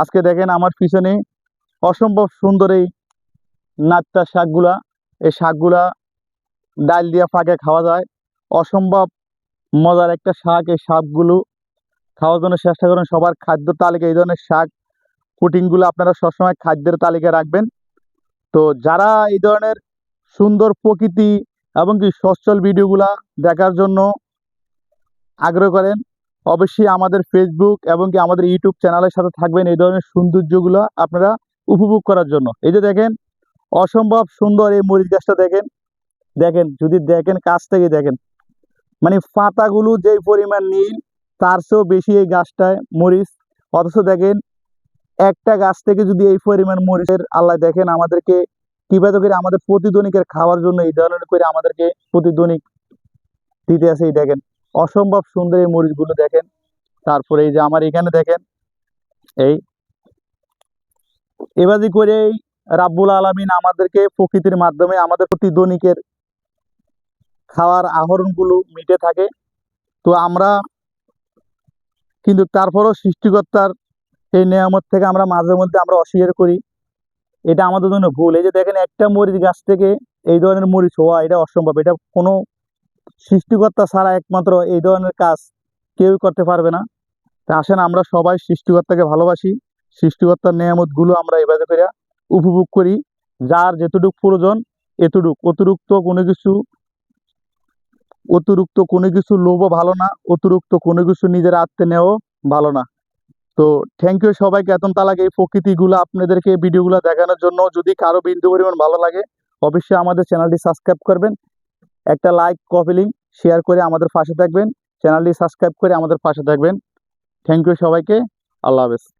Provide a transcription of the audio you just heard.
আজকে দেখেন আমার পিছনে অসম্ভব সুন্দর এই নাত্তা শাকগুলা। এই শাকগুলা ডাল দিয়া ফাঁকে খাওয়া যায়, অসম্ভব মজার একটা শাক। এই শাকগুলো খাওয়ার জন্য চেষ্টা করুন। সবার খাদ্য তালিকা এই ধরনের শাক কুটিংগুলো আপনারা সবসময় খাদ্যের তালিকায় রাখবেন। তো যারা এই ধরনের সুন্দর প্রকৃতি এবং কি সচ্ছল ভিডিওগুলা দেখার জন্য আগ্রহ করেন, অবশ্যই আমাদের ফেসবুক এবং কি আমাদের ইউটিউব চ্যানেলের সাথে থাকবেন এই ধরনের সৌন্দর্যগুলো আপনারা উপভোগ করার জন্য। এই যে দেখেন অসম্ভব সুন্দর এই মরিচ গাছটা দেখেন, দেখেন যদি দেখেন কাছ থেকে দেখেন, মানে পাতাগুলো যেই পরিমাণ নীল তার চেয়েও বেশি এই গাছটায় মরিচ। অথচ দেখেন একটা গাছ থেকে যদি এই পরিমাণ মরিচের আল্লাহ দেখেন আমাদেরকে কিভাবে করে আমাদের প্রতিধ্বনিকের খাওয়ার জন্য এই ধরনের করে আমাদেরকে প্রতিধ্বনিক দিতে আছে। এই দেখেন অসম্ভব সুন্দর এই মরিচগুলো দেখেন। তারপরে এই যে আমার এখানে দেখেন এই এবাজি করে রাব্বুল আলামিন আমাদেরকে প্রকৃতির মাধ্যমে আমাদের প্রতিধ্বনিকের খাওয়ার আহরণগুলো মিটে থাকে। তো আমরা কিন্তু তারপরও সৃষ্টিকর্তার এই নিয়ামত থেকে আমরা মাঝে মধ্যে আমরা অস্বীকার করি, এটা আমাদের জন্য ভুল। এই যে দেখেন একটা মরিচ গাছ থেকে এই ধরনের মরিচ হওয়া এটা অসম্ভব। এটা কোনো সৃষ্টিকর্তা ছাড়া একমাত্র এই ধরনের কাজ কেউই করতে পারবে না। তা আসেন আমরা সবাই সৃষ্টিকর্তাকে ভালোবাসি, সৃষ্টিকর্তার নিয়ামতগুলো আমরা এভাবে করে উপভোগ করি। যার যেতটুকু প্রয়োজন এতটুক, অতিরিক্ত কোনো কিছু লোভও ভালো না, অতিরিক্ত কোনো কিছু নিজের আত্মে নেওয়াও ভালো না। তো থ্যাংক ইউ সবাইকে এত তালাকে এই প্রকৃতিগুলো আপনাদেরকে ভিডিওগুলো দেখানোর জন্য। যদি কারো বিন্দু পরিমাণ ভালো লাগে অবশ্যই আমাদের চ্যানেলটি সাবস্ক্রাইব করবেন, একটা লাইক কপি লিঙ্ক শেয়ার করে আমাদের পাশে থাকবেন, চ্যানেলটি সাবস্ক্রাইব করে আমাদের পাশে থাকবেন। থ্যাংক ইউ সবাইকে, আল্লাহ হাফেজ।